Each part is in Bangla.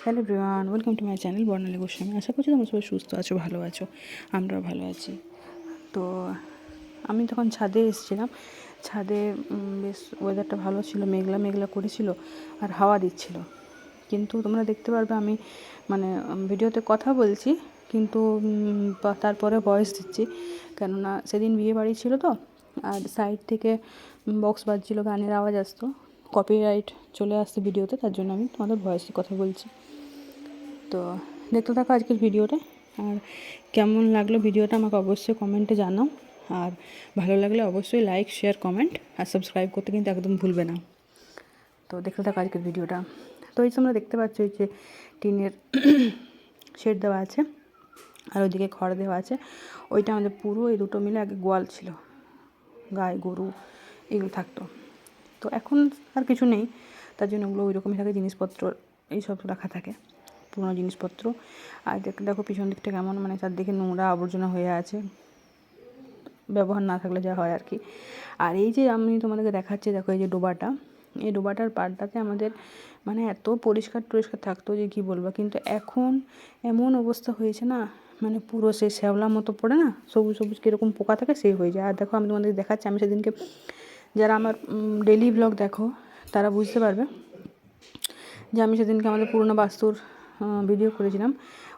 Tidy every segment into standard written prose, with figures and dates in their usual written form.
Hello everyone, welcome to my channel Bornali Goswami. আশা করছি তোমরা সবাই সুস্থ আছো, ভালো আছো, আমরাও ভালো আছি। তো আমি তখন ছাদে এসেছিলাম। ছাদে বেশ ওয়েদারটা ভালো ছিল, মেঘলা মেঘলা করেছিল আর হাওয়া দিচ্ছিল। কিন্তু তোমরা দেখতে পারবে আমি ভিডিওতে কথা বলছি, কিন্তু তারপরে ভয়েস দিচ্ছি, কেননা সেদিন বিয়ে বাড়ি ছিল তো, আর সাইড থেকে বক্স বাজছিল, গানের আওয়াজ আসতো, কপিরাইট চলে আসছে ভিডিওতে, তার জন্য আমি তোমাদের ভয়েসে কথা বলছি। তো দেখতে থাকো আজকের ভিডিওটা, আর কেমন লাগলো ভিডিওটা আমাকে অবশ্যই কমেন্টে জানাও, আর ভালো লাগলে অবশ্যই লাইক, শেয়ার, কমেন্ট আর সাবস্ক্রাইব করতে কিন্তু একদম ভুলবে না। তো দেখতে থাকো আজকের ভিডিওটা। তো এই তোমরা দেখতে পাচ্ছ এই যে টিনের শেড দেওয়া আছে, আর ওইদিকে খড় দেওয়া আছে। ওইটা আমাদের পুরো এই দুটো মিলে আগে গোয়াল ছিল, গায়ে গরু এগুলো থাকতো। তো এখন আর কিছু নেই, তার জন্য ওগুলো ওই রকমই থাকে, জিনিসপত্র এইসব রাখা থাকে, পুরোনো জিনিসপত্র। আর দেখো পিছন দিকটা কেমন, চারদিকে নোংরা আবর্জনা হয়ে আছে, ব্যবহার না থাকলে যা হয় আর কি। আর এই যে আমি তোমাদেরকে দেখাচ্ছি, দেখো এই যে ডোবাটা, এই ডোবাটার পাড়টাতে আমাদের এত পরিষ্কার টরিষ্কার থাকতো যে কী বলবো, কিন্তু এখন এমন অবস্থা হয়েছে না, পুরো সেই শ্যাওলা মতো পড়ে না, সবুজ সবুজ কীরকম পোকা থাকে সেই হয়ে যায়। আর দেখো আমি তোমাদেরকে দেখাচ্ছি, আমি সেদিনকে, যারা আমার ডেইলি ব্লগ দেখো তারা বুঝতে পারবে যে আমি সেদিনকে আমাদের পুরনো বাস্তুর ভিডিও করেছিলাম।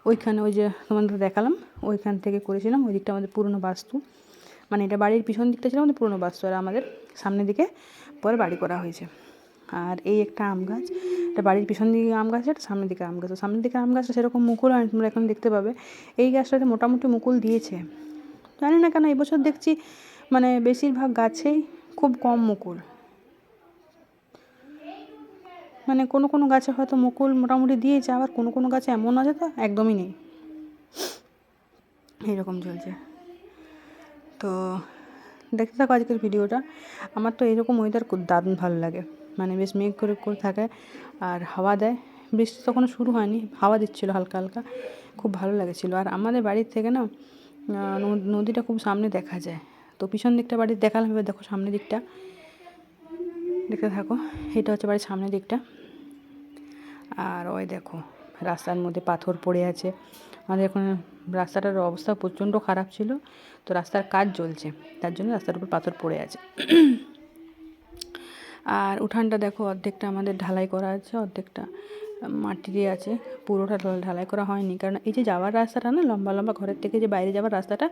ওইখানে ওই যে তোমাদের দেখালাম, ওইখান থেকে করেছিলাম। ওই দিকটা আমাদের পুরনো বাস্তু, এটা বাড়ির পিছন দিকটা ছিল আমাদের পুরনো বাস্তু, আর আমাদের সামনের দিকে পরে বাড়ি করা হয়েছে। আর এই একটা আম গাছ, এটা বাড়ির পিছন দিকে আম গাছ, এটা সামনের দিকে আম গাছ। সামনের দিকে আম গাছটা সেরকম মুকুল হয়, তোমরা এখন দেখতে পাবে। এই গাছটাতে মোটামুটি মুকুল দিয়েছে, জানি না কেন এবছর দেখছি বেশিরভাগ গাছেই খুব কম মুকুল। কোনো কোনো গাছে হয়তো মুকুল মোটামুটি দিয়েছে, আবার কোনো কোনো গাছে এমন আছে তো একদমই নেই, এইরকম চলছে। তো দেখতে থাকো আজকের ভিডিওটা। আমার তো এরকম ওয়েদার খুব দারুণ ভালো লাগে, বেশ মেঘ করে করে থাকে আর হাওয়া দেয়। বৃষ্টি তখনও শুরু হয়নি, হাওয়া দিচ্ছিলো হালকা হালকা, খুব ভালো লাগছিলো। আর আমাদের বাড়ির থেকে না নদীটা খুব সামনে দেখা যায়। তো পিছন দিকটা বাড়ির দেখালাম, এবার দেখো সামনের দিকটা, দেখতে থাকো। এটা হচ্ছে বাড়ির সামনের দিকটা। আর ওই দেখো রাস্তার মধ্যে পাথর পড়ে আছে। আমাদের এখন রাস্তাটার অবস্থা প্রচণ্ড খারাপ ছিল, তো রাস্তার কাজ চলছে, তার জন্য রাস্তার উপর পাথর পড়ে আছে। আর উঠানটা দেখো, অর্ধেকটা আমাদের ঢালাই করা আছে, অর্ধেকটা মাটি দিয়ে আছে, পুরোটা ঢালাই করা হয়নি। কারণ এই যে যাওয়ার রাস্তাটা না, লম্বা লম্বা ঘরের থেকে যে বাইরে যাওয়ার রাস্তাটা,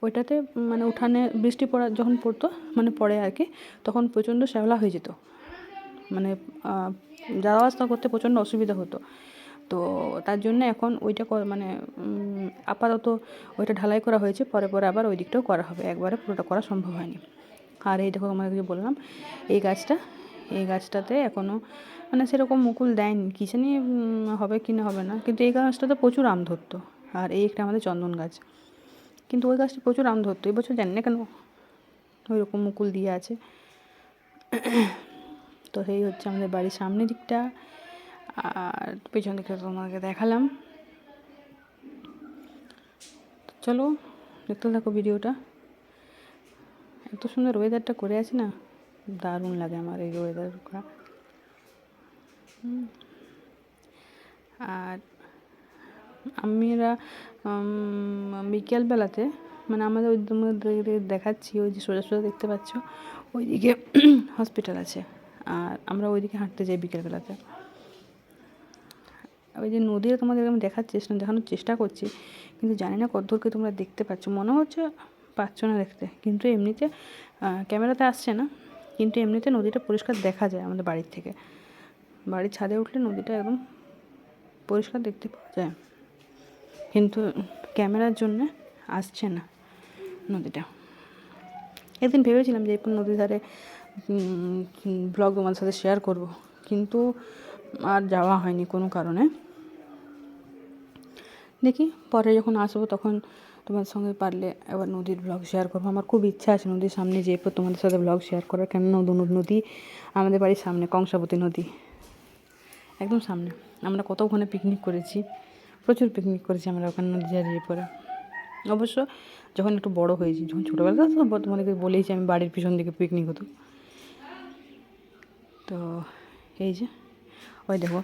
ওইটাতে উঠানে বৃষ্টি পড়া যখন পড়তো, পড়ে আর কি, তখন প্রচণ্ড শ্যাওলা হয়ে যেত, যাওয়া আসা করতে প্রচণ্ড অসুবিধা হতো। তো তার জন্য এখন ওইটা আপাতত ওইটা ঢালাই করা হয়েছে, পরে পরে আবার ওই দিকটাও করা হবে, একবারে পুরোটা করা সম্ভব হয়নি। আর এই দেখো তোমাদেরকে বললাম, এই গাছটাতে এখনও সেরকম মুকুল দেয়নি, কী জানি হবে কি না হবে না, কিন্তু এই গাছটাতে প্রচুর আম ধরতো। আর এই একটা আমাদের চন্দন গাছ, কিন্তু ওই গাছটা প্রচুর আম ধরতো, এবছর জানি না কেন ওই রকম মুকুল দিয়ে আছে। তো সেই হচ্ছে আমাদের বাড়ির সামনের দিকটা, আর পেছন দিকটা তোমাদেরকে দেখালাম। চলো দেখতে থাকো ভিডিওটা। এত সুন্দর ওয়েদারটা করে আছে না, দারুণ লাগে আমার এই ওয়েদারটা। আর আমরা বিকেলবেলাতে আমাদের ওই দেখাচ্ছি, ওই যে সোজা সোজা দেখতে পাচ্ছ, ওইদিকে হসপিটাল আছে, আর আমরা ওইদিকে হাঁটতে যাই বিকেলবেলাতে। ওই যে নদীটা তোমাদের আমি দেখানোর চেষ্টা করছি, কিন্তু জানি না কতদূরকে তোমরা দেখতে পাচ্ছ, মনে হচ্ছে পাচ্ছ না দেখতে, কিন্তু এমনিতে ক্যামেরাতে আসছে না, কিন্তু এমনিতে নদীটা পরিষ্কার দেখা যায় আমাদের বাড়ির থেকে। বাড়ির ছাদে উঠলে নদীটা একদম পরিষ্কার দেখতে পাওয়া যায়, কিন্তু ক্যামেরার জন্যে আসছে না নদীটা। একদিন ভেবেছিলাম যে এরপর নদীর ধারে ব্লগ তোমাদের সাথে শেয়ার করব, কিন্তু আর যাওয়া হয়নি কোনো কারণে। দেখি পরে যখন আসবো তখন তোমার সঙ্গে পারলে এবার নদীর ব্লগ শেয়ার করবো। আমার খুব ইচ্ছা আছে নদীর সামনে যেয়ে তোমাদের সাথে ব্লগ শেয়ার করার, কেন নদী আমাদের বাড়ির সামনে, কংসাবতী নদী একদম সামনে। আমরা কত ওখানে পিকনিক করেছি, প্রচুর পিকনিক করেছি আমরা ওখানে নদী যেয়ে পরে। অবশ্য যখন একটু বড় হয়েছি, যখন ছোটোবেলা তো তোমাদেরকে বলেইছি আমি বাড়ির পিছন দিকে পিকনিক হতো। তো এই যে ওই দেখো,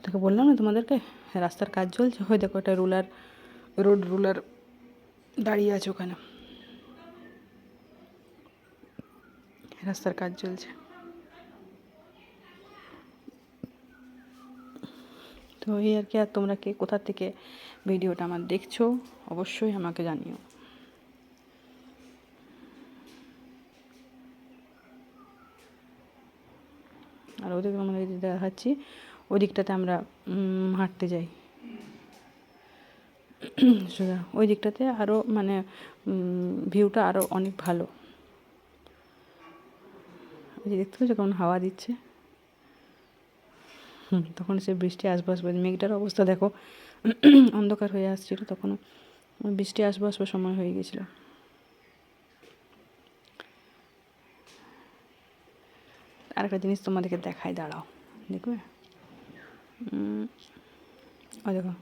দেখো বললাম না তোমাদেরকে রাস্তার কাজ চলছে, হয় দেখো একটা রোড রুলার দাঁড়িয়ে আছে ওখানে, রাস্তার কাজ চলছে। তো এই আর কি। আর তোমরা কে কোথা থেকে ভিডিওটা আমার দেখছো অবশ্যই আমাকে জানিও। আর ওদিকে আমরা দেখাচ্ছি, ওই দিকটাতে আমরা হাঁটতে যাই সোজা ওই দিকটাতে, আরও মানে ভিউটা আরও অনেক ভালো। ওই যে দেখতে পাচ্ছ কেমন হাওয়া দিচ্ছে, তখন সে বৃষ্টি আসবে মেঘটার অবস্থা দেখো, অন্ধকার হয়ে আসছিল, তখনও বৃষ্টি আসবে সময় হয়ে গেছিলো। আরেকটা জিনিস তোমাদেরকে দেখাই, দাঁড়াও দেখবে। ও দেখো,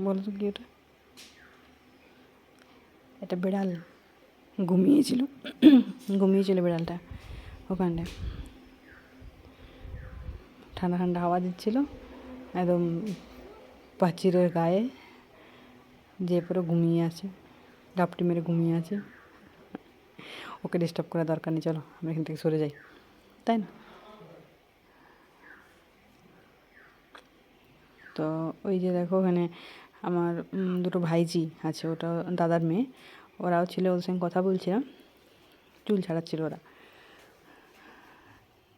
বলো তো কি ওটা? এটা বিড়াল ঘুমিয়েছিল বিড়ালটা ওখানটায়, ঠান্ডা ঠান্ডা হাওয়া দিচ্ছিল একদম প্রাচীরের গায়ে, যে পুরো ঘুমিয়ে আছে, ডাপটি মেরে ঘুমিয়ে আছে। ওকে ডিস্টার্ব করার দরকার নেই, চলো আমরা এখান থেকে সরে যাই, তাই না? তো ওই যে দেখো ওখানে আমার দুটো ভাইজি আছে, ওটা দাদার মেয়ে, ওরাও ছিল, ওদের সঙ্গে কথা বলছিলাম, চুল ছাড়াচ্ছিল ওরা,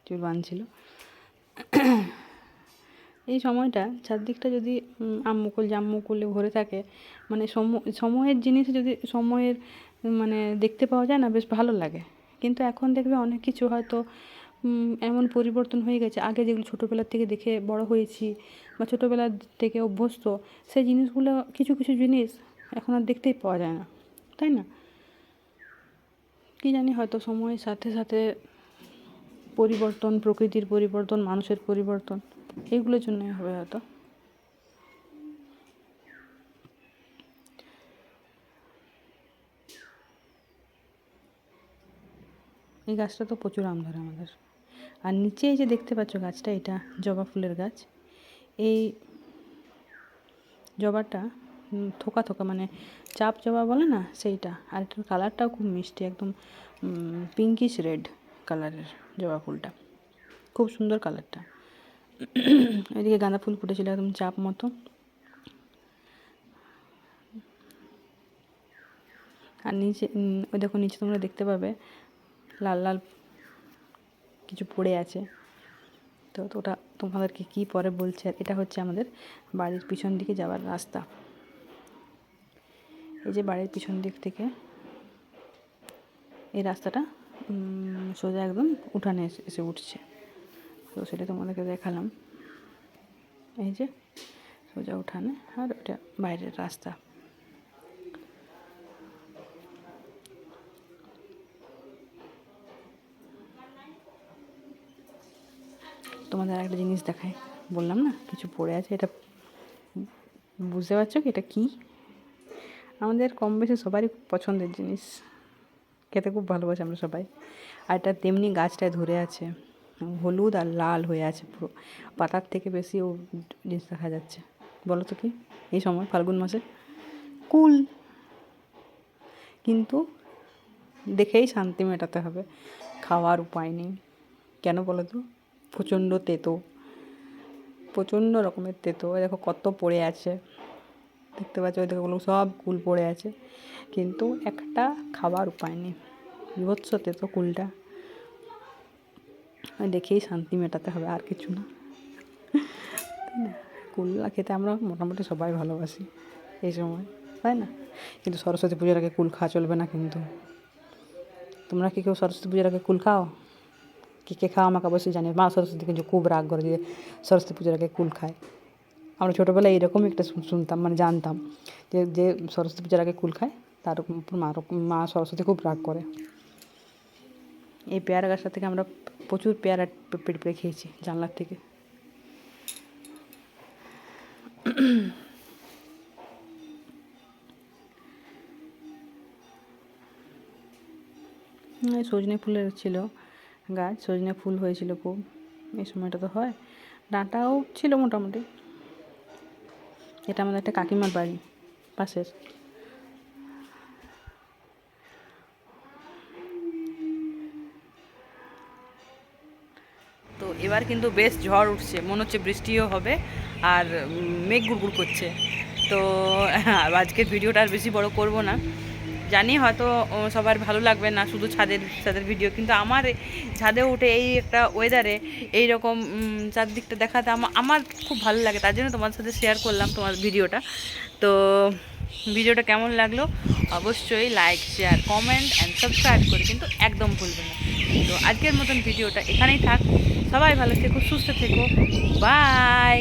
চুল বাঁধছিল। এই সময়টা চারদিকটা যদি আম্মুকুল জাম্মুকুলে ভরে থাকে, মানে সময়ের জিনিস যদি সময়ের মানে দেখতে পাওয়া যায় না, বেশ ভালো লাগে। কিন্তু এখন দেখবে অনেক কিছু হয়তো এমন পরিবর্তন হয়ে গেছে, আগে যেগুলো ছোটোবেলার থেকে দেখে বড় হয়েছি বা ছোটোবেলার থেকে অভ্যস্ত, সেই জিনিসগুলো কিছু কিছু জিনিস এখন আর দেখতেই পাওয়া যায় না, তাই না? কী জানি, হয়তো সময়ের সাথে সাথে পরিবর্তন, প্রকৃতির পরিবর্তন, মানুষের পরিবর্তন, এইগুলোর জন্যই হবে হয়তো। এই গাছটা তো প্রচুর আম ধরে আমাদের। আর নিচে এই যে দেখতে পাচ্ছ গাছটা, এটা জবা ফুলের গাছ। এই জবাটা থোকা থোকা, মানে চাপ জবা বলে না, সেইটা। আর এটার কালারটাও খুব মিষ্টি, একদম পিঙ্কিশ রেড কালারের জবা ফুলটা, খুব সুন্দর কালারটা। এদিকে গাঁদা ফুল ফুটেছিল একদম চাপ মতো। আর নিচে ওই দেখো, নিচে তোমরা দেখতে পাবে লাল লাল কিছু পড়ে আছে। তো ওটা তোমাদেরকে কী পরে বলছে। আর এটা হচ্ছে আমাদের বাড়ির পিছন দিকে যাওয়ার রাস্তা। এই যে বাড়ির পিছন দিক থেকে এই রাস্তাটা সোজা একদম উঠানে এসে উঠছে, তো সেটা তোমাদেরকে দেখালাম। এই যে সোজা উঠানে, আর ওটা বাইরের রাস্তা। তোমাদের একটা জিনিস দেখায়, বললাম না কিছু পড়ে আছে, এটা বুঝতে পারছো কি এটা কী? আমাদের কম বেশি সবারই পছন্দের জিনিস, খেতে খুব ভালোবাসি আমরা সবাই। আর এটা তেমনি গাছটায় ধরে আছে, হলুদ আর লাল হয়ে আছে পুরো, পাতার থেকে বেশি ও জিনিস দেখা যাচ্ছে। বলো তো কি এই সময় ফাল্গুন মাসে? কুল। কিন্তু দেখেই শান্তি মেটাতে হবে, খাওয়ার উপায় নেই। কেন বলো তো? প্রচণ্ড তেতো, প্রচণ্ড রকমের তেতো। দেখো কত পড়ে আছে, দেখতে পাচ্ছ ওই দেখো ওগুলো সব কুল পড়ে আছে, কিন্তু একটা খাবার উপায় নেই, বিভৎস তেতো কুলটা। দেখেই শান্তি মেটাতে হবে, আর কিছু না, তাই না? কুল খেতে আমরা মোটামুটি সবাই ভালোবাসি এই সময়, তাই না? কিন্তু সরস্বতী পুজোর আগে কুল খাওয়া চলবে না কিন্তু। তোমরা কি কেউ সরস্বতী পুজোর আগে কুল খাও? কে খাও আমাকে অবশ্যই জানিও। মা সরস্বতী কিন্তু খুব রাগ করে যে সরস্বতী পুজোর আগে কুল খায়। আমরা ছোটোবেলায় এরকমই একটা শুনতাম, মানে জানতাম যে যে সরস্বতী পুজোর আগে কুল খায় তার উপর মা সরস্বতী খুব রাগ করে। এই পেয়ারা গাছটা থেকে আমরা প্রচুর পেয়ারা পেড়ে পেড়ে খেয়েছি জানলার থেকে। সজনে ফুলের ছিল গাছ, সজনে ফুল হয়েছিল খুব, এই সময়টা তো হয়। ডাঁটাও ছিল মোটামুটি, এটা আমাদের একটা কাকিমার বাড়ি পাশের। তো এবার কিন্তু বেশ ঝড় উঠছে, মনে হচ্ছে বৃষ্টিও হবে, আর মেঘ গুড়গুড় করছে। তো আজকের ভিডিওটা আর বেশি বড় করব না, জানি হয়তো সবার ভালো লাগবে না, শুধু ছাদের ভিডিও, কিন্তু আমার ছাদে উঠে এই একটা ওয়েদারে এইরকম চারদিকটা দেখাতে আমার খুব ভালো লাগে, তার জন্য তোমার সাথে শেয়ার করলাম তোমার ভিডিওটা। তো ভিডিওটা কেমন লাগলো অবশ্যই like, share, comment and subscribe করে কিন্তু একদম ভুলবে না। তো আজকের মতন ভিডিওটা এখানেই থাক, সবাই ভালো থেকো, সুস্থ থেকো, বাই।